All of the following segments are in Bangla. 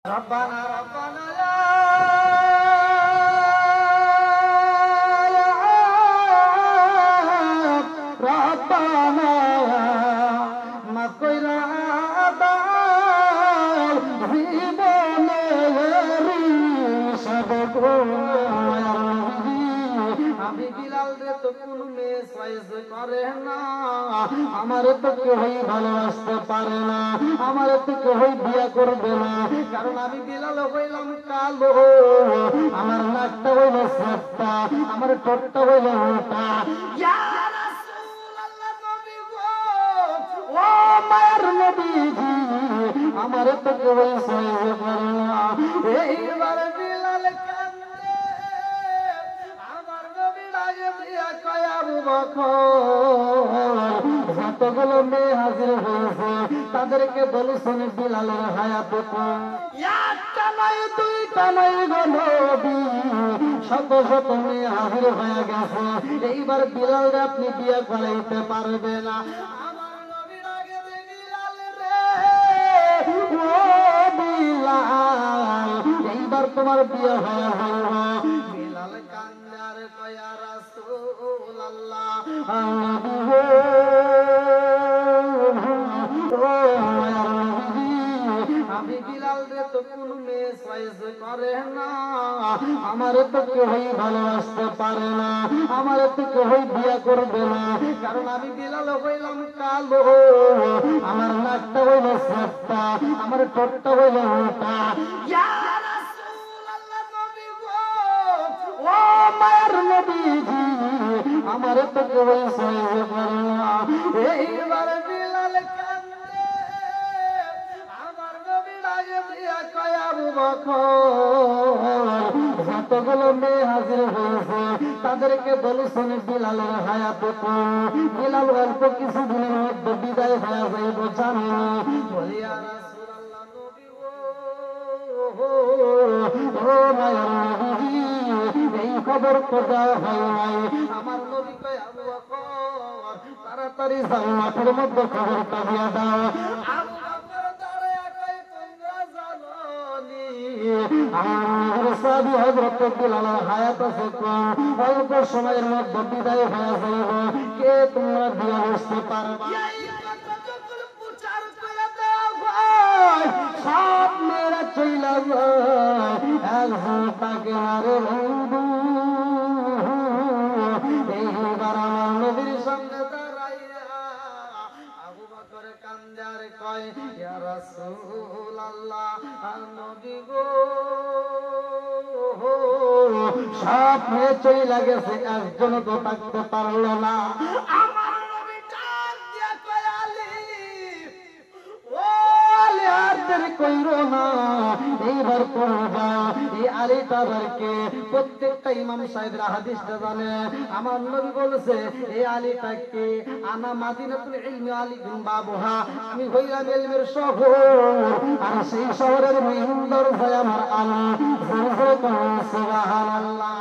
রব্বানা রব্বানা রব্বানা মাফ কইরা দাও জীবনের সব গুনাহ। আমি বিলাল রে তো কোন মেয়ে চয়েস করে না, আমার তো কেউই ভালোবাসতে পারে না, আমার তো কেউই বিয়ে করবে না, কারণ আমি বিলাল হইলাম কালো, আমার নাকটা হইল সাতটা, আমার ঠোঁটটা হইল মোটা। ইয়া রাসূলুল্লাহ নবী গো, ও মায়ের নবীজি, আমার তো কেউই চয়েস করে না। এইবার বিলাল কান্দে, আমার নবী লাগে দিয়া কয় আবু বকর, যতগুলো মেয়ে হাজির হয়েছে তাদেরকে বলেছেন বিলালের হায়াতে কম, একটা নয় দুইটা নয় গো নবী, শত শত মেয়ে হাজির হয়ে গেছে। এইবার বিলালরে আপনি বিয়ে করাইতে পারবে না। আমার নবীর আগে বিলাল রে, ও বিলাল, এইবার তোমার বিয়ে হয়ে হইল। বিলাল কান্দার কয়া রাসূলুল্লাহ, আমি বিলাল রে তো কোন মেয়ে চয়েস করে না, আমার তো কেউই ভালোবাসতে পারে না, আমার তো কেউই বিয়ে করবে না, কারণ আমি বিলাল হইলাম কালো, আমার নাকটা হইল সাতটা, আমার ঠোঁটটা হইল মোটা। ইয়া রাসূলুল্লাহ নবী গো, ও মায়ের নবীজি, আমার তো কেউই চয়েস করে না। এইবার বিলাল কান্দে, আমার নবী লাগে দিয়া কয় আবু বকর, যতগুলো মেয়ে হাজির হয়েছে তাদেরকে বলেছেন বিলালের হায়াতে কম, বিলাল অল্প কিছুদিনের মধ্যে বিদায় হয়ে যাইব জানেন। বলিয়া রাসূলুল্লাহ নবী ও মায়ের নবী, এই খবর তো দেওয়া হয় নাই। আমার নবী কয় আবু বকর, তাড়াতাড়ি যাও মাঠের মধ্যে খবরটা দিয়া দাও। আবু বকর দাঁড়ায়া কয় তোমরা জানো নি আমার সাহাবী হযরত বিলালের হায়াত আছে কম, অল্প সময়ের মধ্যে বিদায় হয়ে যাইব, কে তোমরা বিয়ে বসতে পারবা? এই কথা যখন প্রচার করে দাও ভাই, সব মেয়েরা চইলা যায়, একজন তাকে আরে বন্ধু। এইবার আমার নবীর সামনে দাঁড়াইয়া আবু বকর কান্দে আর কয়, ইয়া রাসূলুল্লাহ নবী গো, সব মেয়ে চইলা গেছে, একজন তো থাকতে পারলো না। আমার নবী ডাক দিয়া কয়, আলী ও আলী, আর দেরি কইরো না, এইবার পড়বা। এই আলীটাকে প্রত্যেকটা ইমাম সাহেবরা হাদিসটা জানে। আমার নবী বলেছে এই আলীটাকে আনা মাদিনাতুল ইলমি আলিকুম বাবুহা, আমি হইলাম ইলমের শহর, আর সেই শহরের মেইন দরজায় আমার আলী। সুবহানাল্লাহ।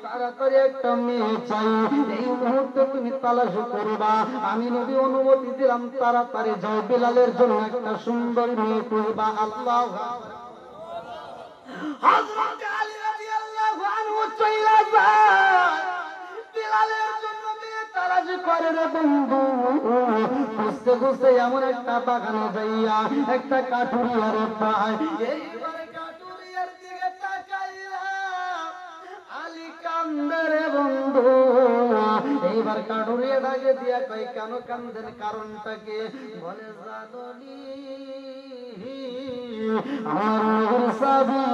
তাড়াতাড়ি একটা মেয়ে চাই, এই মুহূর্তে তুমি তালাশ করবা, আমি নবী অনুমতি দিলাম, তাড়াতাড়ি যাও, বিলালের জন্য একটা সুন্দর মেয়ে খুঁজবা। আল্লাহু আকবার। হযরত আলী রাদিয়াল্লাহু আনহু চইলা যায়, বিলালের জন্য মেয়ে তালাশ করে রে বন্ধু। খুঁজতে খুঁজতে এমন একটা বাগানে যাইয়া একটা কাঠুরিয়ার পায়। এইবারে কাঠুরিয়ার দিকে তাকাইয়া আলী কান্দে রে বন্ধু। এইবার কাঠুরিয়া ডাকে দিয়া কয়, কেন কান্দেন, কারণটাকে? বলে জানি আমার নবীর সাহাবী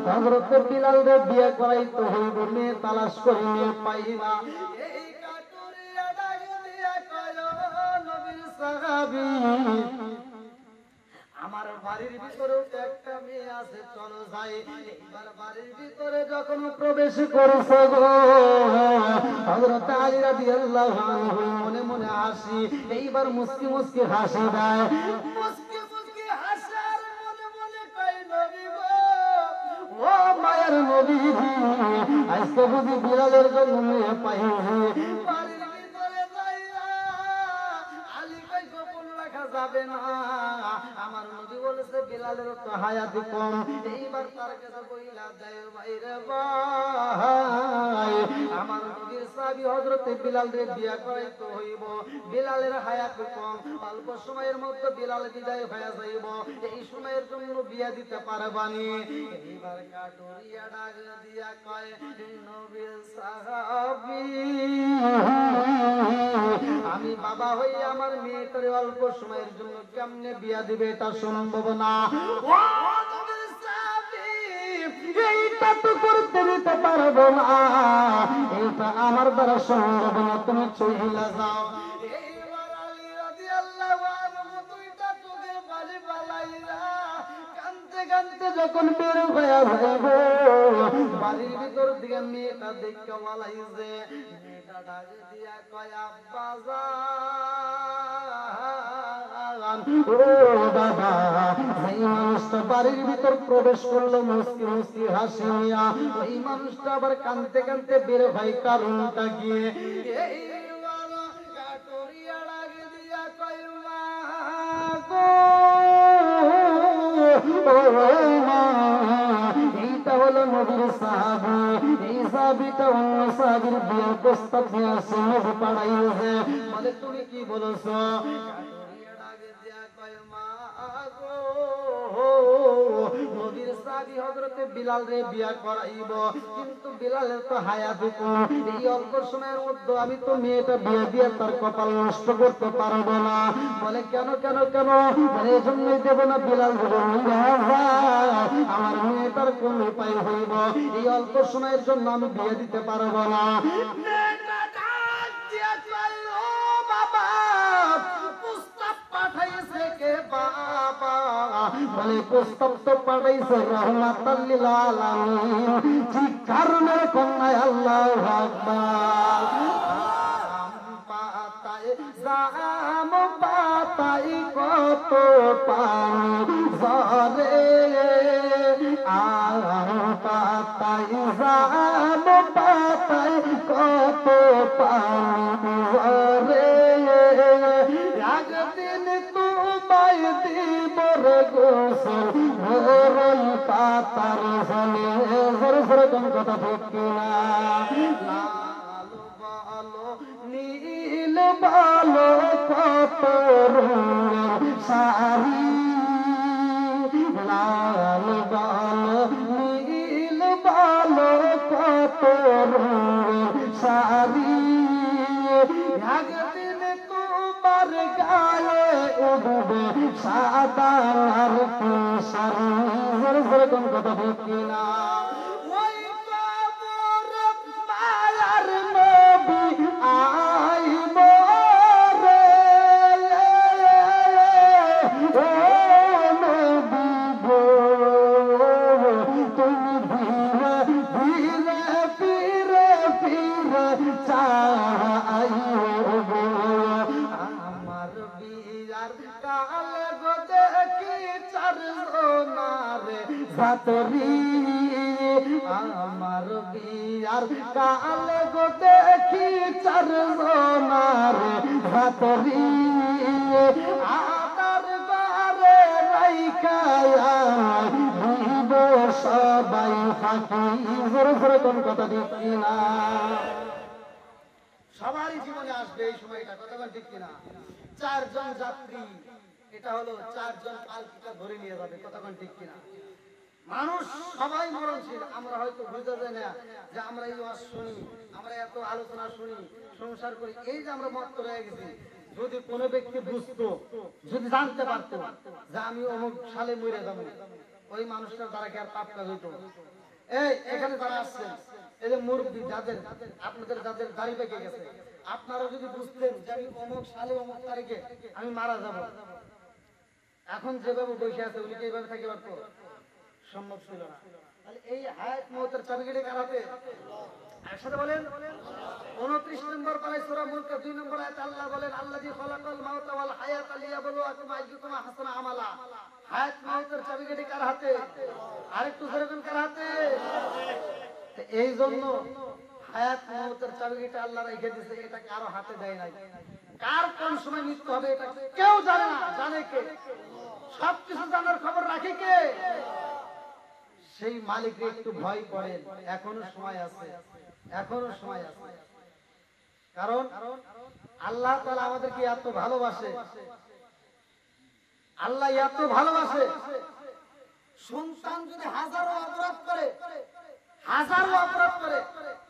হযরত বিলাল রে বিয়ে করাইতে হইব, মেয়ে তালাশ করে মেয়ে পাইবা। এই কাঠুরিয়া ডাকে দিয়া কয়, নবীর সাহাবী, আমার বাড়ির ভিতরেও তো একটা মেয়ে আছে, চলো যাই। এইবার বাড়ির ভিতরে যখন প্রবেশ করেছে গো, হযরত আলী রাদিয়াল্লাহু আনহু মনে মনে হাসি, এইবার মুস্কি মুস্কি হাসি দেয়, মুস্কি মুস্কি হাসার মনে মনে কয়, নবী গো, ও মায়ের নবীজি, আজ আজকে বুঝি বিলালের জন্য মেয়ে পাই বাড়ির ভিতরে যাইয়া আলী কই গোপন রাখা যাবে না আমার নবী বলেছে বিলালের তো হায়াতি কম এইবার তার কাছে বইলা দেয় বাইরে ভাই আমার নবীর সাহাবী হযরতে বিলাল রে বিয়া করাইতে হইব বিলালের হায়াত কম অল্প সময়ের মধ্যে বিলাল বিদায় হয়ে যাইব এই সময়ের জন্য বিয়া দিতে পারবানি এইবার কাটুরিয়া ডাক দিয়া কয় নবীর সাহাবী আমি বাবা হই আমার মেয়েটারে অল্প সময়ের জন্য কেমনে বিয়া দিবে এটা সম্ভব না ও নবীর সাহাবী এইটা তো করতে দিতে পারবো না এটা আমার দ্বারা সম্ভব না তুমি চইলা যাও এইবার আলী রাদিয়াল্লাহু আনহু দুইটা চোখে পানি ফালাইরা কাঁদতে কাঁদতে যখন বের হয়ে যাইব বাড়ির ভিতর দিকে মেয়েটা দেখে বলাইছে মেয়েটা ডাক দিয়া কয় আব্বা জান ও বাবা এই মানুষটা বাড়ির ভিতর প্রবেশ করলো মুস্কি মুস্কি হাসি নিয়া ওই মানুষটা আবার কাঁদতে কাঁদতে বের হয় কারণটা কি এইবার কাটুরিয়া ডাক দিয়া কয় মা গো এইটা হলো নবীর সাহাবী এই সাহাবীটা অন্য সাহাবীর বিয়ের প্রস্তাব নিয়ে আসে নবী পাড়াইছে বলে তুমি কি বলছো কাটুরিয়া ডাক দিয়া কয় মা গো নবীর সাহাবী হযরতে বিলাল রে বিয়া করাইব কিন্তু বিলালের তো হায়াত কম এই অল্প সময়ের মধ্যে আমি তো মেয়েটা বিয়ে দিয়ে তার কপাল নষ্ট করতে পারবো না বলে কেন কেন কেন মানে এই জন্যই দেব না বিলাল আমার মেয়েটার কোন উপায় হইব এই অল্প সময়ের জন্য আমি বিয়ে দিতে পারবো না মেয়েটা ডাক দিয়া কয় ও বাবা প্রস্তাব পাঠাইছে কে বাবা বলে প্রস্তাব তো পাঠাইছে রহমাতাল লিল আলামিন ঠিক কারণের কন্যা আল্লাহু আকবার পাতায় জাম পাতায় কত পানি ঝরে পাতায় জাম পাতায় কত পানি ঝরে একদিন তোমায় দিব রে গোসল ভোরই পাতার জলে জোরে জোরে কোন কথা ঠিক কিনা লাল বলো নীল বলো কত রঙের শাড়ি লাল বলো নীল বলো কত রঙের শাড়ি একদিন তোমার গায়ে উঠবে সাদা আর কেশরি জোরে জোরে কোন কথা ঠিক কিনা ওই কবর মায়ার নবী আইব রে ও নবী গো তুমি ধীরে ধীরে ফিরে ফিরে চাইব আমার বিয়ার কাল গো দেখি চারজনারে সাতরি আমার বিয়ার কাল গো দেখি চারজনারে সাতরি আদার বারে রাইখায়া দিব সবাই ফাঁকি জোরে জোরে কোন কথা ঠিক কিনা সবারই জীবনে আসবে এই সময়টা কতক্ষণ ঠিক কিনা চারজন যাত্রী এটা হলো চারজন পালকিটা ধরে নিয়ে যাবে কতক্ষণ ঠিক কিনা মানুষ সবাই মরণশীল আমরা হয়তো বুঝতে যাই না যে আমরা এই ওয়াজ শুনি আমরা এত আলোচনা শুনি সংসার করি এই যে আমরা মত্ত রয়ে গেছি যদি কোনো ব্যক্তি বুঝতো যদি জানতে পারতো যে আমি অমুক সালে মরে যাবো ওই মানুষটার দ্বারা কি আর পাপ কাজ হইতো এই এখানে যারা আসছেন এই যে মুরব্বী যাদের আপনাদের যাদের দাড়ি পেকে গেছে আপনারা যদি বুঝতেন যে আমি অমুক সালে অমুক তারিখে আমি মারা যাব এখন যেভাবে বসে আছে উনি কি এইভাবে থাকি পারতো সম্ভব ছিল না তাহলে এই হায়াত মওতের চাবিকাঠি কার হাতে একসাথে বলেন 29 নম্বর পারায় সূরা মুলক 2 নম্বর আয়াতে আল্লাহ বলেন আল্লাযী খালাকাল মাউতা ওয়াল হায়াতা লিয়াবলুয়াকুম আইয়ুকুম আহসানু আমালা হায়াত মওতের চাবিকাঠি কার হাতে আরেকটু জোরে বলেন কার হাতে এই জন্য হায়াত মওতের চাবিটা আল্লাহ রেখে দিয়েছে, এটা কারো হাতে দেয় নাই। কার কোন সময় মৃত্যু হবে এটা কেউ জানে না, জানে কে? সবকিছু জানার খবর রাখে কে? সেই মালিককে একটু ভয় করেন, এখনো সময় আছে, এখনো সময় আছে। কারণ আল্লাহ তাআলা আমাদেরকে এত ভালোবাসে, আল্লাহ এত ভালোবাসে। সন্তান যদি হাজারো অপরাধ করে, হাজারো অপরাধ করে,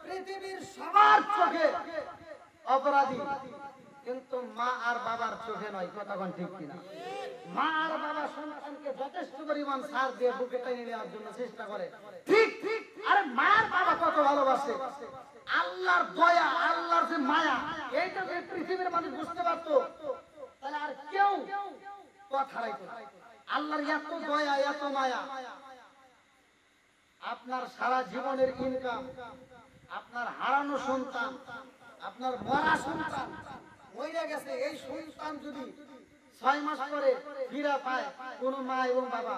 পৃথিবীর সবার চোখে অপরাধী, কিন্তু মা আর বাবার চোখে নয়। কথা কোন ঠিক কিনা? মা আর বাবা সন্তানকে যথেষ্ট পরিমাণ ছাড় দিয়ে বুকে টেনে নেওয়ার জন্য চেষ্টা করে, ঠিক ঠিক। আরে মা আর বাবা কত ভালোবাসে, আল্লাহর দয়া, আল্লাহর যে মায়া, এইটা যে পৃথিবীর মানুষ বুঝতে পারতো, তাহলে আর কেউ কথা রাখতো না। আল্লাহর এত দয়া, এত মায়া। আপনার সারা জীবনের ইনকাম, আপনার হারানো সন্তান, আপনার মরা সন্তান মরে গেছে, এই সন্তান যদি 6 মাস পরে ফিরে পায় কোন মা এবং বাবা,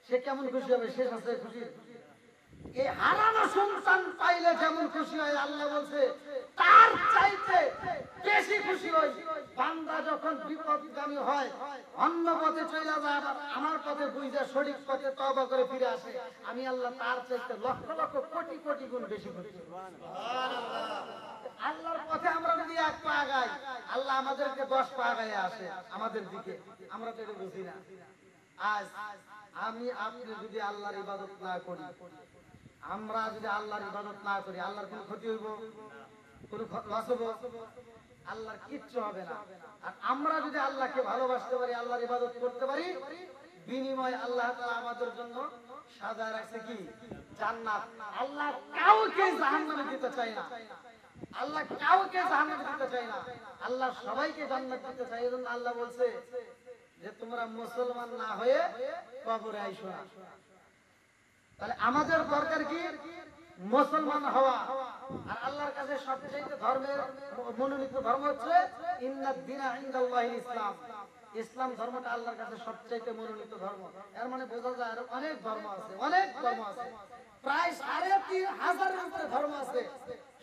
সে কেমন খুশি হবে? শেষ আছে খুশি? এই হারানো সন্তান পাইলে যেমন খুশি হয়, আল্লাহ বলছে তার চাইতে বেশি খুশি হয় বান্দা যখন বিপদগামী হয়, অন্য পথে চলে যায়, আবার আমার পথে বুঝে সঠিক পথে তওবা করে ফিরে আসে। আমি আল্লাহ তার চাইতে লক্ষ লক্ষ কোটি কোটি গুণ বেশি খুশি। আল্লাহর পথে আমরা যদি 1 পা আগাই, আল্লাহ আমাদেরকে 10 পা আগায় আসে আমাদের দিকে। আমরা তো এটা বুঝি না। আজ আমি আপনি যদি আল্লাহর ইবাদত না করি, আমরা যদি আল্লাহর ইবাদত না করি, আল্লাহর কোনো ক্ষতি হইব? কোনো লস হইব? আল্লাহর কিচ্ছু হবে না। আর আমরা যদি আল্লাহকে ভালোবাসতে পারি, আল্লাহর ইবাদত করতে পারি, বিনিময় আল্লাহ তাআলা আমাদের জন্য সাজায় রাখছে কি? জান্নাত। আল্লাহ কাউকে জাহান্নামে দিতে চায় না, আল্লাহ কাউকে জাহান্নামে দিতে চায় না, আল্লাহ সবাইকে জান্নাত দিতে চায়। এজন্য আল্লাহ বলছে যে তোমরা মুসলমান না হয়ে কবরে আইসো না। তাহলে আমাদের দরকার কি? মুসলমান হওয়া। আর আল্লাহর কাছে সবচেয়ে ধর্মের মনোনীত ধর্ম হচ্ছে ইন্নাদ দীনা ইনদাল্লাহিল ইসলাম। ইসলাম ধর্মটা আল্লাহর কাছে সবচেয়ে মনোনীত ধর্ম। এর মানে বোঝা যায় আরো অনেক ধর্ম আছে, অনেক ধর্ম আছে, প্রায় 3,500 এর উপরে ধর্ম আছে।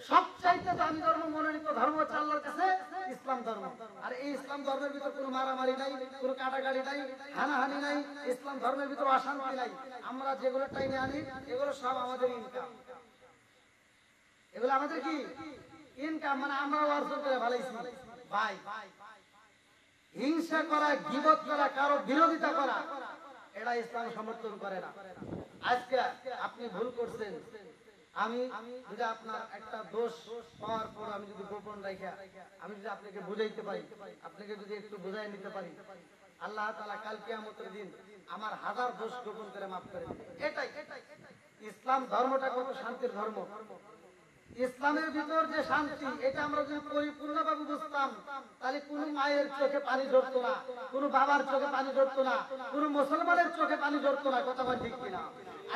সবচাইতে দামি ধর্ম, মনোনীত ধর্ম হচ্ছে আল্লাহর কাছে ইসলাম ধর্ম। আর এই ইসলাম ধর্মের ভিতর কোনো মারামারি নাই, কোনো কাটাকাটি নাই, হানাহানি নাই। ইসলাম ধর্মের ভিতর অশান্তি নাই। আমরা যেগুলো টাইমে আনি, এগুলো সব আমাদের ইনকাম। এগুলো আমাদের কি ইনকাম, মানে আমরা অর্জন করে ভালাইছি। ভাই, হিংসা করা, গীবত করা, কারো বিরোধিতা করা, এটা ইসলাম সমর্থন করে না। আজকে আপনি ভুল করছেন, আমি যদি আপনার একটা দোষ পাওয়ার পর আমি যদি গোপন রাখা, আমি যদি আপনাকে বুঝাইতে পারি, আপনাকে যদি একটু বুঝাই নিতে পারি, আল্লাহ তাআলা কাল কিয়ামতের দিন আমার 1000 দোষ গোপন করে মাফ করে দিবেন। এটাই ইসলাম ধর্মটা কত শান্তির ধর্ম। ইসলামের ভিতর যে শান্তি, এটা আমরা যদি পরিপূর্ণভাবে বুঝতাম, তাহলে কোনো মায়ের চোখে পানি ঝরতো না, কোনো বাবার চোখে পানি ঝরতো না, কোনো মুসলমানের চোখে পানি ঝরতো না। কথা বল ঠিক কিনা?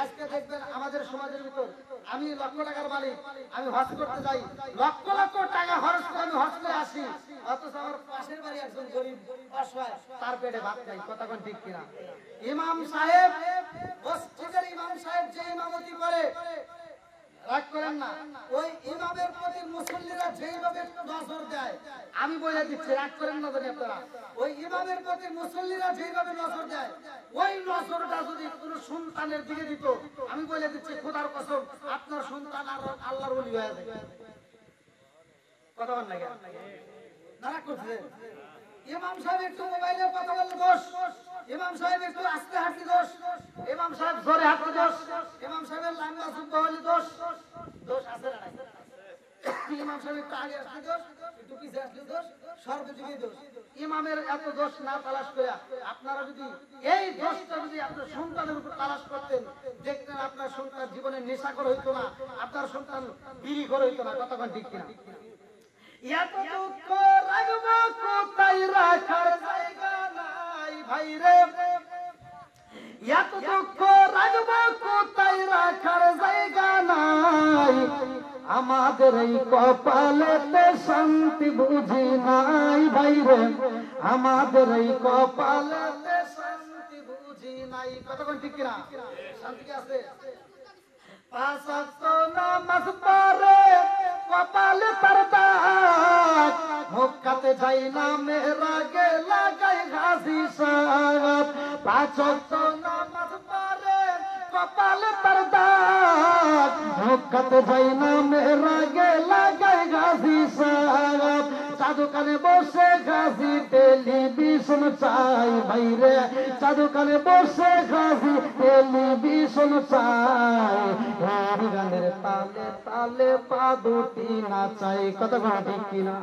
আজকে দেখবেন আমাদের সমাজের ভিতর, আমি লক্ষ টাকার মালিক, আমি হজ করতে যাই, লক্ষ লক্ষ টাকা খরচ করে আমি হজ করে আসি, অথচ আমার পাশের বাড়ি একজন গরিব অসহায়, তার পেটে ভাত নাই। কথা বল ঠিক কিনা? ইমাম সাহেব, মসজিদের ইমাম সাহেব যে ইমামতি করে, রাগ করেন না, ওই ইমামের প্রতি মুসল্লিরা যেইভাবে নজর দেয়, আমি বলে দিচ্ছি, রাগ করেন না জানি আপনারা, ওই ইমামের প্রতি মুসল্লিরা যেইভাবে নজর দেয়, ওই নজরটা যদি কোনো সন্তানের দিকে দিত, আমি বলে দিচ্ছি খোদার কসম, আপনার সন্তান আর আল্লাহর ওলি হয়ে যাবে। কথা বল না কেন? নারাজ করছে। ইমাম সাহেব একটু মোবাইলে কথা বললে দোষ, ইমাম সাহেব একটু আস্তে হাঁটলে দোষ, ইমাম সাহেব জোরে হাঁটলে দোষ, ইমাম সাহেবের লাম্বা যুদ্ধ হলে দোষ। দোষ আছে না? ইমাম সাহেব একটু আগে আসলে দোষ, একটু পিছে আসলে দোষ, সর্বদিকে দোষ। ইমামের এত দোষ না তালাশ করে আপনারা যদি এই দোষটা যদি আপনার সন্তানের উপর তালাশ করতেন, দেখতেন আপনার সন্তান জীবনে নেশাখোর হইতো না, আপনার সন্তান বিড়িখোর হইতো না। কতক্ষণ ঠিক কিনা? এত দুঃখ রাখব কোথায় রাখার জায়গা নাই ভাই রে, এত দুঃখ রাখব কোথায় রাখার জায়গা নাই, আমাদের এই কপালেতে শান্তি বুঝি নাই ভাই রে, আমাদের এই কপালেতে শান্তি বুঝি নাই। কতক্ষণ ঠিক কিনা? শান্তি কি আছে? পাঁচ ওয়াক্ত নামাজ পড়ে কপালে তার দাগ মক্কাতে যাই না মেরাগে লাগাই গাজী সাহেব পাঁচ ওয়াক্ত নামাজ পড়ে কপালে তার দাগ মক্কাতে যাই না মেরাগে লাগাই গাজী সাহেব চাদুকানে বসে গাজী টেলিভিশন চাই ভাইরে চাদুকানে বসে গাজী টেলিভিশন চাই গানের তালে তালে পা দুটি নাচাই কত ঠিক কিনা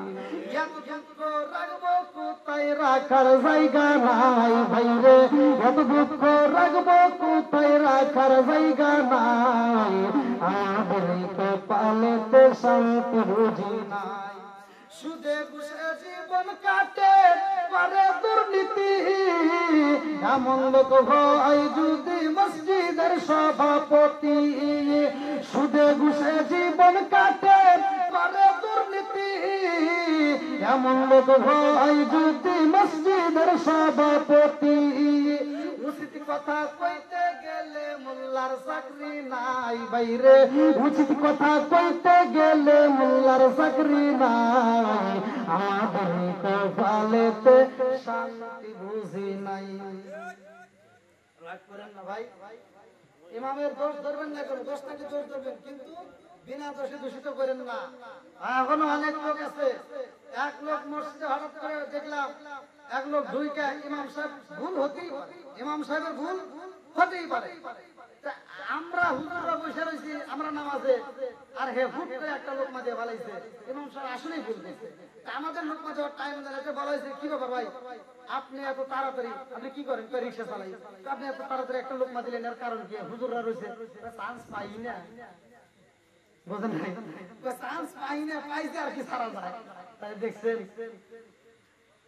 রাখবো কোথায় রাখার জায়গা নাই ভাইরে এত দুঃখ রাখবো কোথায় রাখার জায়গা নাই আমাদের কপালেতে শান্তি বুঝি নাই সুদে ঘুষে জীবন কাটে করে দুর্নীতি এমন লোক হয় যদি মসজিদের সভাপতি সুদে ঘুষে জীবন কাটে করে দুর্নীতি এমন লোক হয় যদি মসজিদের সভাপতি উচিত কথা কইতে গেলে মোল্লার চাকরি নাই বাইরে উচিত কথা কইতে গেলে মোল্লার চাকরি নাই আমাদের কপালেতে শান্তি বুঝি নাই রাগ করেন না ভাই ইমামের দোষ ধরবেন না কোনো দোষটাকে দোষ ধরবেন কিন্তু বিনা দোষে দূষিত করেন না এখনো অনেক লোক আছে এক লোক মসজিদে হঠাৎ করে দেখলাম এক লোক ঢুইকা ইমাম সাহেব ভুল হতেই পারে ইমাম সাহেবের ভুল হতেই পারে আমরা হুজুররা বসে রয়েছি আমরা নামাজে আর হে হুট করে একটা লোক মাঝে বলাইছে ইমাম সাহেব আসলেই ভুল করছে আমাদের লোক মাঝে টাইম দিতে বলা হয়েছে কি ব্যাপার ভাই আপনি এত তাড়াতাড়ি আপনি কি করেন রিক্সা চালাই আপনি এত তাড়াতাড়ি একটা লোক মা দিলেন এর কারণ কি হুজুররা রয়েছে চান্স পাই না বুঝেন নাই চান্স পাই না পাইছে আর কি সারা যায় তাই দেখছেন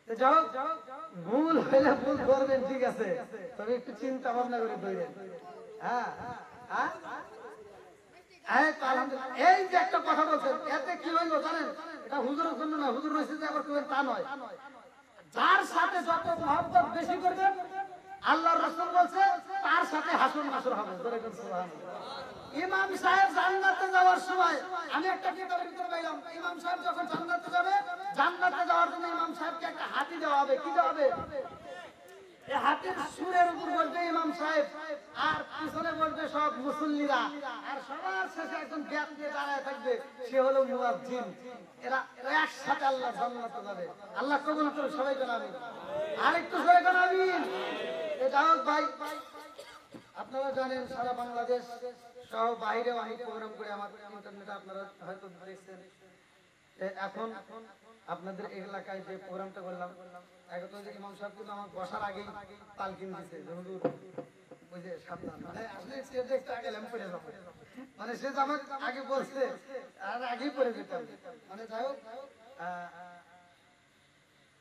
যাও ভুল হইলে ভুল করবেন ঠিক আছে তবে একটু চিন্তা ভাবনা করে ধরেন হ্যাঁ এই যে একটা কথা বলছেন এতে কি হইলো জানেন এটা হুজুরের জন্য না হুজুর রয়েছে যে আবার কেউ তা নয় যার সাথে যত মহব্বত বেশি করবেন আল্লাহর রাসূল বলছে তার সাথে হাসর নাসর হবে ইমাম সাহেব জান্নাতে যাওয়ার সময় আমি একটা কিতাবের ভিতরে পাইলাম ইমাম সাহেব যখন জান্নাতে যাবে জান্নাতে যাওয়ার জন্য ইমাম সাহেবকে একটা হাতি দেওয়া হবে কি দেওয়া হবে এই হাতির সুরের উপর বলবে ইমাম সাহেব আর পিছনে বলবে সব মুসল্লিরা আর সবার শেষে একজন ব্যাগ দিয়ে দাঁড়ায় থাকবে সে হলো মুয়াজ্জিন এরা একসাথে আল্লাহ জান্নাতে যাবে আল্লাহ কবুল করুন সবাইকে আমিন আরেকটু সবাইকে আমিন এটা ভাই আপনারা জানেন সারা বাংলাদেশ সহ বাইরেও আমি প্রোগ্রাম করে আমার ইন্টারনেটে আপনারা হয়তো দেখছেন এখন আপনাদের এলাকায় যে প্রোগ্রামটা করলাম এখন তো ইমাম সাহেব কিন্তু আমার বসার আগেই তালকিন দিছে হুজুর ওই যে সাবধান মানে আসলে সে দেখতে আগে ল্যাম্প পড়ে যাবে মানে সে আমাকে আগে বলছে আর আগেই পড়ে যেতাম মানে যাই হোক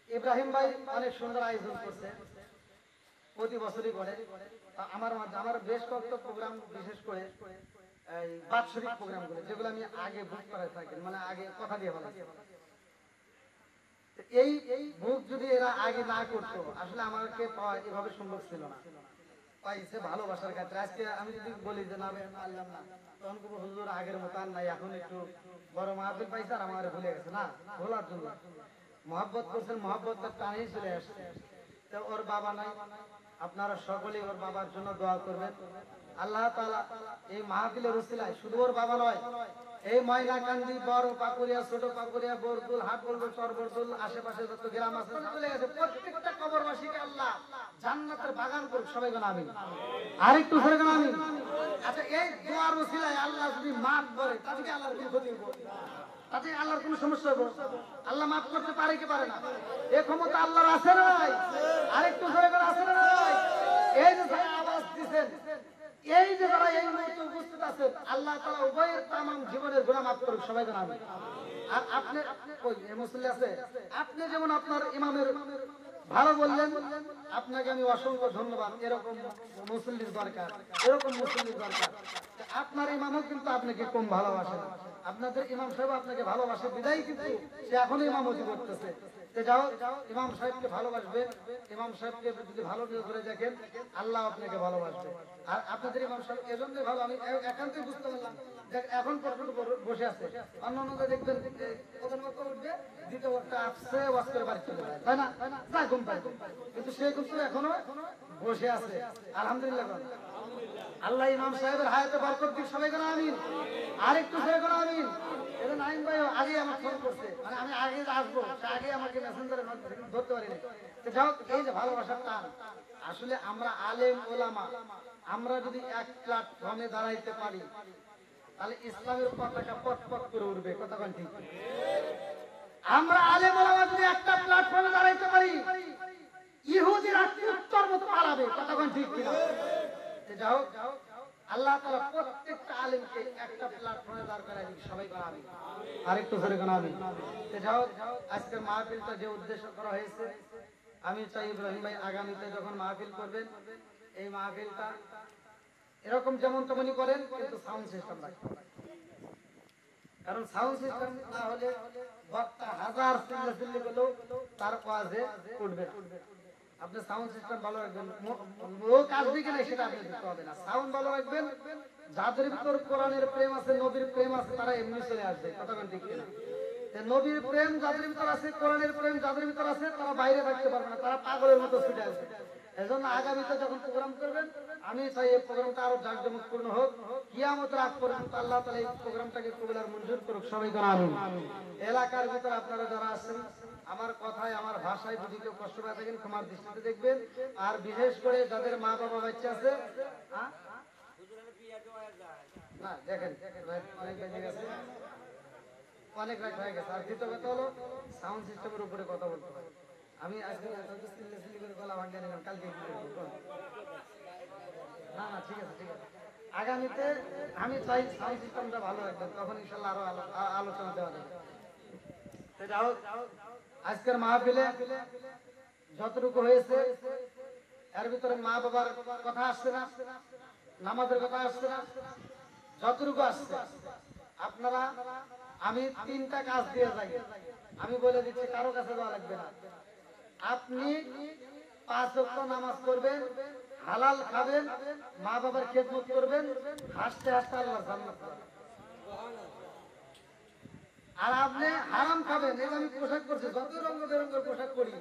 ইব্রাহিম ভাই অনেক সুন্দর আয়োজন করছে প্রতি বছরই করে আমার বেশ কয়েকটা প্রোগ্রাম বিশেষ করে এই বাৎসরিক প্রোগ্রাম গুলো যেগুলো আমি আগে বুক করে থাকি মানে আগে কথা দিয়ে ভালো এই বুক যদি এরা আগে না করতো আসলে আমাকে পাওয়া এভাবে সম্ভব ছিল না পাইছে ভালোবাসার ক্ষেত্রে আজকে আমি যদি বলি যে না পারলাম না তখন কোনো হুজুর আগের মতো আর নাই এখন একটু বড় মাহফিল পাইছে আর আমার ভুলে গেছে না ভোলার জন্য মহব্বত করছেন মহব্বতটা টানেই চলে আসছে তো ওর বাবা নাই আপনারা সকলেই ওর বাবার জন্য দোয়া করবেন আল্লাহ তাআলা এই মাহফিলের উসিলায় শুধু ওর বাবা নয় এই ময়নাকান্দি বড় পাকুরিয়া ছোট পাকুরিয়া বরদুল হাটবলদ চরবরদুল আশেপাশে যত গ্রাম আছে চলে গেছে প্রত্যেকটা কবরবাসীকে আল্লাহ জান্নাতের বাগান করুক সবাই বলেন আমিন আরেকটু সরে বলেন আমিন আচ্ছা এই দোয়ার উসিলায় আল্লাহ যদি মাফ করে তাহলে কি আল্লাহর কোনো ক্ষতি হবে তাতে আল্লাহর কোনো সমস্যা হবে আল্লাহ মাফ করতে পারে কি পারে না এই ক্ষমতা আল্লাহর আছে না নাই আরেকটু সরে বলেন আছে না নাই এই যে আওয়াজ দিবেন এই যে যারা এই মুহূর্তে উপস্থিত আছেন আল্লাহ তাআলা উভয়ের তামাম জীবনের গুনাহ মাফ করুক সবাই বলেন আমিন আর আপনি কই এই মুসল্লি আছে আপনি যেমন আপনার ইমামের ভালো বললেন আপনাকে আমি অসংখ্য ধন্যবাদ এরকম মুসল্লির দরকার এরকম মুসল্লির দরকার আপনার ইমামও কিন্তু আপনাকে কম ভালোবাসে না আপনাদের ইমাম সাহেব আপনাকে ভালোবাসে বিদায়, কিন্তু সে এখনো ইমামতি করতেছে। যাও ইমাম সাহেবকে ভালোবাসবেন, ইমাম সাহেবকে যদি ভালো করে দেখেন আল্লাহ আপনাকে ভালোবাসবে। আর আপনাদের ইমাম সাহেব এজন্য ভালো, আমি একান্তই বুঝতে পারলাম, এখন পর্যন্ত বসে আছে। অন্যান্যদের দেখবেন প্রথম বক্তা উঠবে, দ্বিতীয় বক্তা আসছে ওয়াজ করে বাড়ি চলে যায়, তাই না? যা ঘুম পায়, কিন্তু সে কিন্তু এখনো বসে আছে। আলহামদুলিল্লাহ, আল্লাহ ইমাম সাহেবের হায়াতে বরকত দিক, সবাই কেন আমিন। আর একটু সবাই কেন আমিন। এটা নাইম ভাই আগে আমার ফোন করছে, মানে আমি আগে আসবো, সে আগে আমাকে মেসেঞ্জারে ধরতে পারিনি। যাই হোক, এই যে ভালোবাসার টান, আসলে আমরা আলেম ওলামা আমরা যদি এক প্ল্যাটফর্মে দাঁড়াইতে পারি তাহলে ইসলামের পতাকা পট পট করে উঠবে। কথা কোন ঠিক? আমরা আলেম ওলামা যদি একটা প্ল্যাটফর্মে দাঁড়াইতে পারি ইহুদিরা উত্তর মতো পালাবে। কথা কোন ঠিক কিনা? যাই হোক, আল্লাহ তাআলা প্রত্যেকটা আলেমকে একটা প্ল্যাটফর্মে দাঁড় করায় দিক, সবাই আমিন। আরেকটু ধরে কোন আমিন। যাই হোক, আজকের মাহফিলটা যে উদ্দেশ্য করা হয়েছে, আমি চাই ইব্রাহিম ভাই আগামীতে যখন মাহফিল করবেন এই মাহফিলটা এরকম যেমন তেমনই করেন, কিন্তু সাউন্ড সিস্টেম রাখবেন। কারণ সাউন্ড সিস্টেম না হলে বক্তা হাজার চিল্লাচিল্লি করলেও তার ওয়াজে উঠবে না। আপনি সাউন্ড সিস্টেম ভালো রাখবেন, ও কাজ দিকে নাই সেটা আপনি দিতে হবে না, সাউন্ড ভালো রাখবেন। যাদের ভিতর কোরআনের প্রেম আছে, নবীর প্রেম আছে, তারা এমনি চলে আসবে। কথা বলেন ঠিক কিনা? নবীর প্রেম যাদের ভিতর আছে, কোরআনের প্রেম যাদের ভিতর আছে, তারা বাইরে থাকতে পারবে না, তারা পাগলের মতো ছুটে আসবে। এজন্য আগামীতে যখন প্রোগ্রাম করবেন আমি চাই এই প্রোগ্রামটা আরো জাঁকজমকপূর্ণ হোক, কিয়ামতের আগ পর্যন্ত আল্লাহ তাআলা এই প্রোগ্রামটাকে কবুল আর মঞ্জুর করুক। সবাই বলেন আমিন। এলাকার ভিতর আপনারা যারা আছেন, আমার কথায় আমার ভাষায় যদি কেউ কষ্ট পেয়ে থাকেন ক্ষমার দৃষ্টিতে দেখবেন। আর বিশেষ করে যাদের মা বাবা বাচ্চা আছে, না দেখেন অনেক বেজে গেছে, অনেক রাত হয়ে গেছে। আর দ্বিতীয় কথা হলো সাউন্ড সিস্টেমের উপরে কথা বলতে হয়। আমি আজকে করে গলা ভাঙিয়ে নিলাম, কালকে কি করবো? না না, ঠিক আছে ঠিক আছে। আগামীতে আমি চাই সাউন্ড সিস্টেমটা ভালো রাখবেন, তখন ইনশাল্লাহ আরো আলোচনা দেওয়া যাবে। আজকের মাহফিলে যতটুকু হয়েছে এর ভিতরে মা বাবার কথা আসছে না, নামাজের কথা আসছে না, যতটুকু আসছে আপনারা, আমি তিনটা কাজ দিয়ে যাই, আমি বলে দিচ্ছি, কারো কাছে যাওয়া লাগবে না। আপনি 5 ওয়াক্ত নামাজ পড়বেন, হালাল খাবেন, মা বাবার খেদমত করবেন, হাসতে হাসতে আল্লাহর জান্নাত পাবেন। আর আপনি হারাম খাবেন, এই আমি পোশাক করছি, যত রঙ বেরঙের পোশাক করি,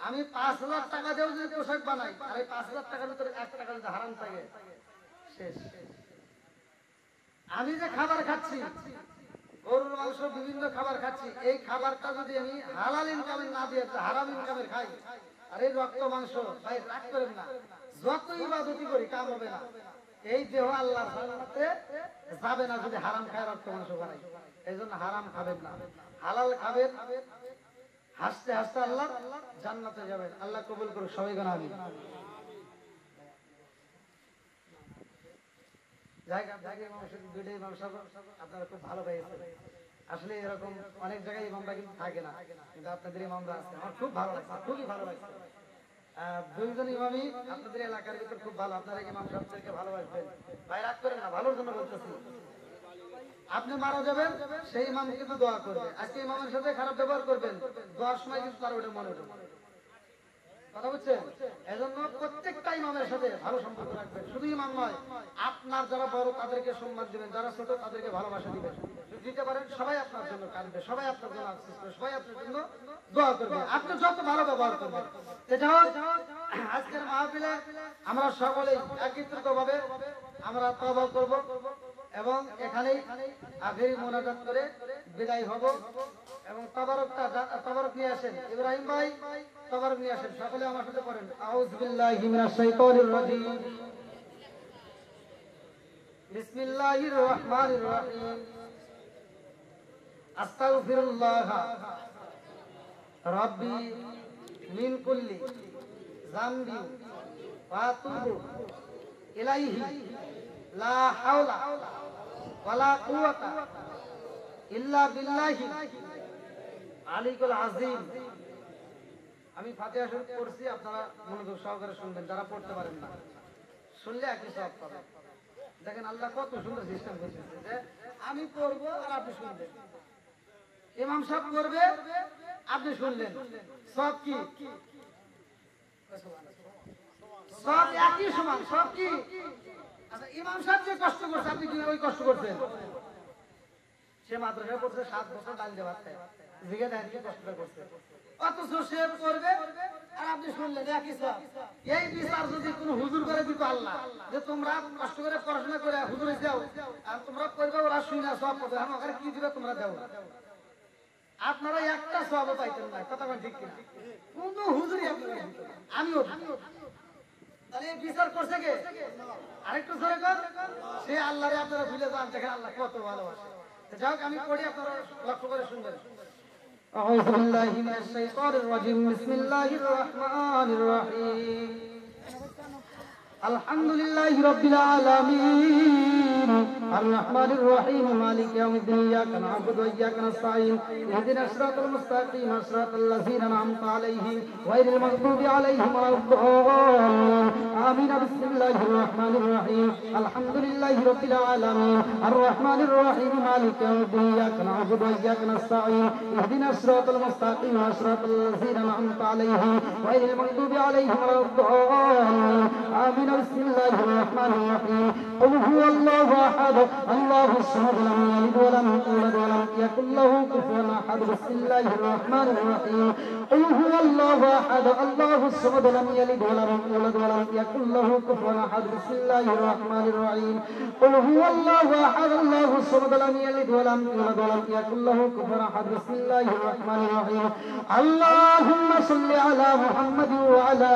আমি 5,000 টাকা দিয়েও যদি পোশাক বানাই, আর এই 5,000 টাকার ভিতরে 1 টাকা যদি হারাম থাকে শেষ। আমি যে খাবার খাচ্ছি, গরুর মাংস বিভিন্ন খাবার খাচ্ছি, এই খাবারটা যদি আমি হালাল ইনকামের না দিয়ে হারাম ইনকামের খাই, আর এই রক্ত মাংস ভাই রাগ করেন না, যত ইবাদতই করি কাম হবে না। এই দেহ আল্লাহর জান্নাতে যাবে না যদি হারাম খায় রক্ত মাংস বানাই। এই জন্য হারাম খাবেন না, হালাল খাবেন, হাসতে হাসতে আল্লাহ জান্নাতে যাবেন। আল্লাহ কবুল করুক, সবাই গান আমিন। আপনারা খুব ভালো পেয়েছেন, আসলে এরকম অনেক জায়গায় ইমামরা কিন্তু থাকে না, কিন্তু আপনাদের ইমামরা আছে, আমার খুব ভালো লাগছে, খুবই ভালো লাগছে। দুইজন ইমামই আপনাদের এলাকার ভিতর খুব ভালো, আপনারা ইমাম সাহেবদেরকে ভালোবাসবেন, ভাই রাগ করেন না, ভালোর জন্য বলতেছি। আপনি মারা যাবেন, সেই ইমাম কিন্তু দোয়া করবে। আজকে ইমামের সাথে খারাপ ব্যবহার করবেন, দোয়ার সময় কিন্তু তার ওটা মনে উঠবে। কথা বুঝছেন? এজন্য প্রত্যেকটা ইমামের সাথে ভালো সম্পর্ক রাখবেন। শুধু ইমাম নয়, আপনার যারা বড় তাদেরকে সম্মান দিবেন, যারা ছোট তাদেরকে ভালোবাসা দিবেন। যদি দিতে পারেন সবাই আপনার জন্য কাঁদবে, সবাই আপনার জন্য আফসোস করবে, সবাই আপনার জন্য দোয়া করবে, আপনি যত ভালো ব্যবহার করবেন। আজকের মাহফিলে আমরা সকলেই একত্রিতভাবে আমরা তওবা করব এবং এখানেই আখেরি মোনাজাত করে বিদায় হব। এবং তাবারক নিয়ে আসেন, ইব্রাহিম ভাই তাবারক নিয়ে আসেন, সকলে আমার সাথে পড়েন, আউযু বিল্লাহি মিনাশ শাইতানির রাজিম, বিসমিল্লাহির রহমানির রহিম, আস্তাগফিরুল্লাহ রাব্বি মিন কুল্লি যামবি ওয়া আতুবু ইলাইহি লা হাওলা ওয়ালা কুওয়াতা ইল্লা বিল্লাহি আলিকুল আযীম। আমি ফাতিহা শরীফ পড়ছি, আপনারা মনোযোগ সহকারে শুনবেন, যারা পড়তে পারেন না শুনলে একই সওয়াব পাবেন। দেখেন আল্লাহ কত সুন্দর সিস্টেম করেছে যে আমি পড়বো আর আপনি শুনবেন, ইমাম সাহেব করবে আপনি শুনলেন, সব কি সব একই সমান, সব কি। আচ্ছা ইমাম সাহেব যে কষ্ট করছে আপনি কি ওই কষ্ট করছেন? সে মাদ্রাসায় পড়ছে 7 বছর ডাল দিয়ে ভাত খায়, জিগে দেন কি কষ্টটা করছে, অথচ সে করবে আর আপনি শুনলেন একই সব। এই বিচার যদি কোনো হুজুর করে দিত আল্লাহ, যে তোমরা কষ্ট করে পড়াশোনা করে হুজুরে যাও আর তোমরা করবে, ওরা শুই না সব করবে, আমার ওখানে কি দিবে তোমরা দাও, আপনারা একটা সবও পাইতেন না। কথা বলেন ঠিক কিনা? কোনো হুজুরই আপনারা দিত না, আমিও। তাহলে এই বিচার করছে কে? আরেকটু জোরে কর, সে আল্লাহরে আপনারা ভুলে যান, দেখেন আল্লাহ কত ভালোবাসে। যাই হোক আমি পড়ি, আপনারা লক্ষ্য করে শুনবেন। أعوذ بالله من الشيطان الرجيم بسم الله الرحمن الرحيم الحمد لله رب العالمين الرحمن الرحيم مالك يوم الدين إياك نعبد وإياك نستعين اهدنا الصراط المستقيم صراط الذين أنعمت عليهم غير المغضوب عليهم ولا الضالين آمين بسم الله الرحمن الرحيم الحمد لله رب العالمين الرحمن الرحيم مالك يوم الدين إياك نعبد وإياك نستعين اهدنا الصراط المستقيم صراط الذين أنعمت عليهم غير المغضوب عليهم ولا الضالين آمين بسم الله الرحمن الرحيم قل هو الله أحد الله الصمد لم يلد ولم يولد ولم يكن له كفوا أحد بسم الله الرحمن الرحيم قل هو الله أحد الله الصمد لم يلد ولم يولد ولم يكن له كفوا أحد بسم الله الرحمن الرحيم قل هو الله أحد الله الصمد لم يلد ولم يولد ولم يكن له كفوا أحد بسم الله الرحمن الرحيم اللهم صل على محمد وعلى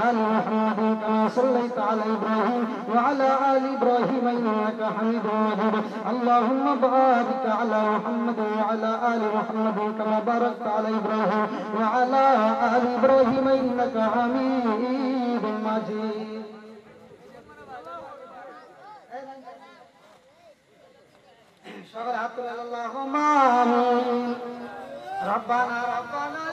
آل محمد كما صليت على إبراهيم وعلى آل إبراهيم إنك حميد مجيد اللهم بارك على محمد وعلى آل محمد كما باركت على إبراهيم وعلى آل إبراهيم إنك حميد مجيد شغل حط اللهم آمين ربنا ربنا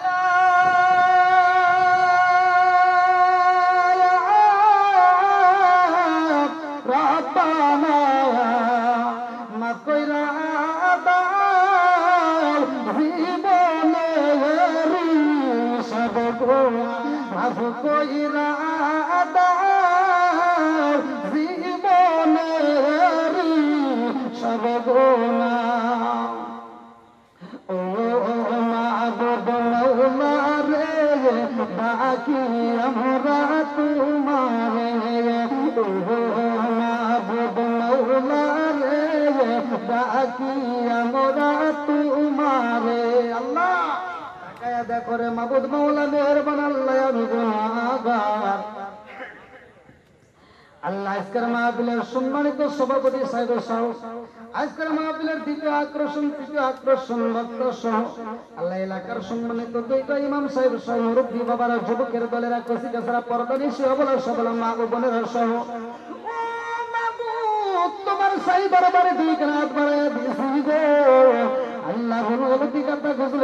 কইরা দাও জীবনের সব গুনাহ ও মাবুদ মাওলা রে ডাকি আমরা তোমারে ও মাবুদ মাওলা রে ডাকি আমরা তোমারে আল্লাহ দেখো রে মাবুদ মাওলা মেহেরবান আল্লাহ আমি গুনাহগার আল্লাহ আজকের মাহফিলের সম্মানিত সভাপতি সাহেব সহ আজকের মাহফিলের দ্বিতীয় আকর্ষণ তৃতীয় আকর্ষণ বক্তা সহ আল্লাহ এলাকার সম্মানিত দুইটা ইমাম সাহেব সহ মুরব্বী বাবারা যুবকের দলেরা কসিকা ছাড়া পর্দা নিশি অবলা সবলা মা ও বোনেরা সহ তোমার সাই বারবারে দুই কানাত বাড়াইয়া দিয়েছি গো আল্লাহ গুণবতী কথা গুজল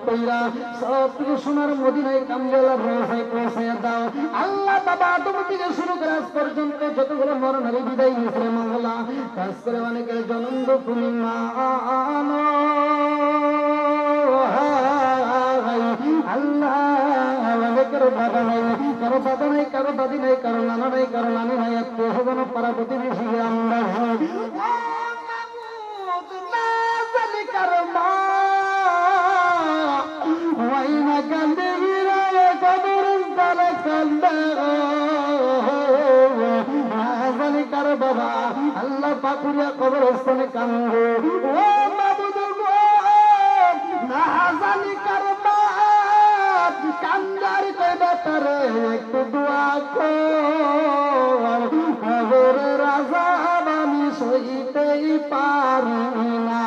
কইরা সব কিছু সোনার মদিনায় কামবেলা রোজায় পৌঁছাইয়া দাও আল্লাহ বাবা আদম থেকে শুরু করে আজ পর্যন্ত যতগুলো নরনারী বিদায় নিয়েছে মঙ্গলা কাজ করে অনেকের জনন্দ তুমি মানো আল্লাহ অনেকের বাবা নাই কারো বাবা নাই কারো দাদি নাই কারো নানা নাই কারো নানি নাই আত্মীয় স্বজন পাড়া প্রতিবেশী আমরা বাবা আল্লাহ পাকুরিয়া কবরস্থানে কান্দে ও মাবুদ গো না জানি কার বাপ কান্দার কইবা তারে একটু দোয়া কর কবরের আযাব আমি সইতেই পারি না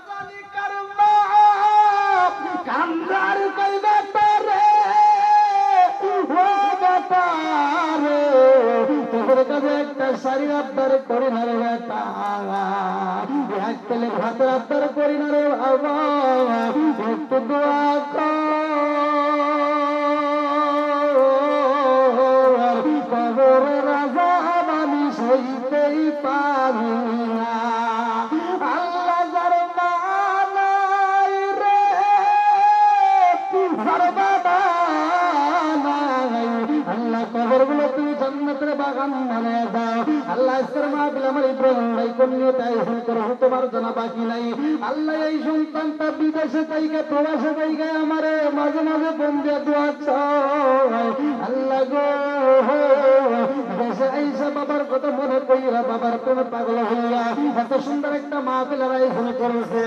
জানি কার বাপ কান্দার কইবা তারে ও বাতারে তোর কাছে একটা শাড়ির আবদার করি না রে বেটা এক তেলে ভাতের আবদার করি না রে বাবা একটু দোয়া কর কবরের আযাব আমি সইতেই পারি আল্লাহ আজকের মাহফিল আমার ইব্রাহিম ভাই কোন নিয়তে আয়োজন করো তোমার জানা বাকি নাই আল্লাহ এই সন্তানটা বিদেশে যাইগে প্রবাসে যাইগে আমারে মাঝে মাঝে ফোন দিয়ে দোয়া চায় আল্লাহ গো দেশে আইসা বাবার কথা মনে কইরা বাবার প্রেমে পাগল হইয়া এত সুন্দর একটা মাহফিল আয়োজন করেছে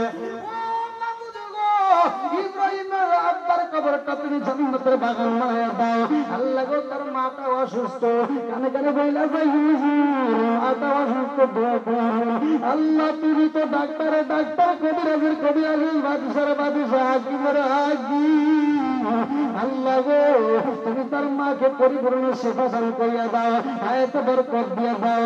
ইব্রাহিমের আব্বার কবরটা তুমি জান্নাতের বাগান বানায়া দাও আল্লাহ গো তার মাটা অসুস্থ কানে কানে বইলা যাই মাটা অসুস্থ দোয়া করুন আল্লাহ তুমি তো ডাক্তারের ডাক্তার কবিরাজের কবিরাজ বাদশার বাদশা হাকিমের হাকিম আল্লাহ গো তুমি তার মাকে পরিপূর্ণ সেবা দান করিয়া দাও আয়াত বরকত দিয়া দাও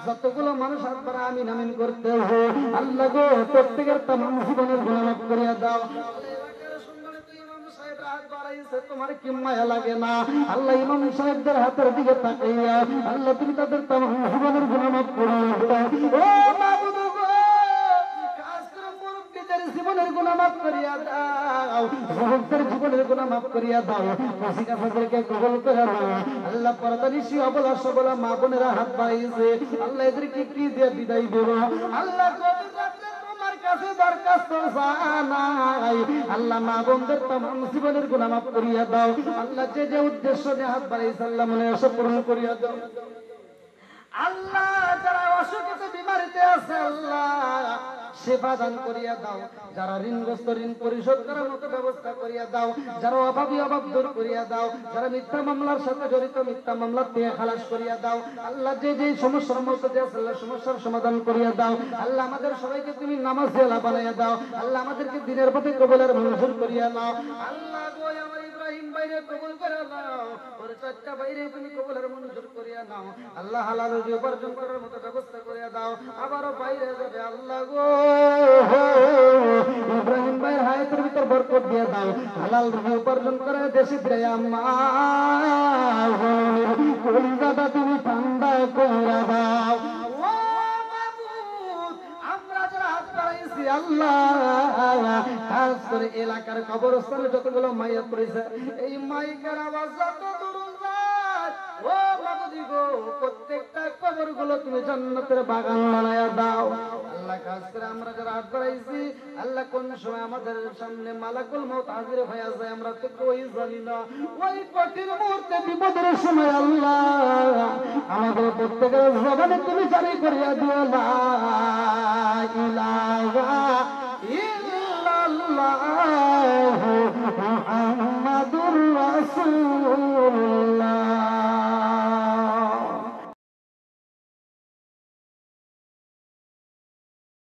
যতগুলো মানুষ আপনারা আমিন আমিন করতে হবে আল্লাহ গো প্রত্যেকের তামাম জীবনের গুনাহ মাফ করিয়া দাও তোমার কি মায়া লাগে না আল্লাহ ইমাম সাহেবদের হাতের দিকে তাকাইয়া আল্লাহ তুমি তাদের তামাম জীবনের গুনাহ মাফ করিয়া দাও ও মাবুদ গো খাস করে মুরব্বিদের জীবনের গুনাহ মাফ করিয়া দাও যুবকদের জীবনের গুনাহ মাফ করিয়া দাও মুসিকাফাদেরকে কবুল করে নাও আল্লাহ পরদানিশি অবলা সবলা মা বোনেরা হাত বাড়িয়েছে আল্লাহ এদেরকে কি দিয়ে বিদায় দেব আল্লাহ তোমার কাছে দরখাস্ত জানাই আল্লাহ মা বোনদের তামাম জীবনের গুনাহ মাফ করিয়া দাও আল্লাহ যে যে উদ্দেশ্য নিয়ে হাত বাড়িয়েছে আল্লাহ মনে আশা পূরণ করিয়া দাও আল্লাহ যারা অসুখিত বিমারিতে আছে আল্লাহ সেবা দান করিয়া দাও যারা ঋণগ্রস্ত ঋণ পরিশোধ করার মতো ব্যবস্থা করিয়া দাও যারা অভাবী অভাব দূর করিয়া দাও যারা মিথ্যা মামলার সাথে জড়িত মিথ্যা মামলা থেকে খালাস করিয়া দাও আল্লাহ যে যে সমস্যার মধ্যে আছে আল্লাহ সমস্যার সমাধান করিয়া দাও আল্লাহ আমাদের সবাইকে তুমি নামাজি আলা বানাইয়া দাও আল্লাহ আমাদেরকে দিনের পথে কবুলের মঞ্জুর করিয়া নাও আল্লাহ গো আমার ইব্রাহিম ভাইরে কবুল করে নাও ওর চারটা ভাইরে তুমি কবুলের মঞ্জুর করিয়া নাও আল্লাহ হালাল রুজি উপার্জন করার মতো ব্যবস্থা করিয়া দাও আবারও বাইরে যাবে আল্লাহ গো ইব্রাহিম ভাই হায়াতের ভিতর বরকত দিয়ে দাও হালাল রুজি উপার্জন করে দেশে ফিরে আম্মা কলিজাটা তুমি ঠান্ডা কইরা দাও আল্লাহ খাস করে এলাকার কবরস্থানে যতগুলো মাইয়াত পড়েছে এই মাইকের আওয়াজ যত দূর যায় ও মাবুদি গো প্রত্যেকটা কবরগুলো তুমি জান্নাতের বাগান বানায়া দাও আল্লাহ খাস করে আমরা যারা হাত বাড়াইছি আল্লাহ কোন সময় আমাদের সামনে মালাকুল মউত হাজির হয়ে যায় আমরা তো কই জানি না ওই কঠিন মুহূর্তে বিপদের সময় আল্লাহ আমাদের প্রত্যেকের জবানে তুমি জারি করিয়া দিও লা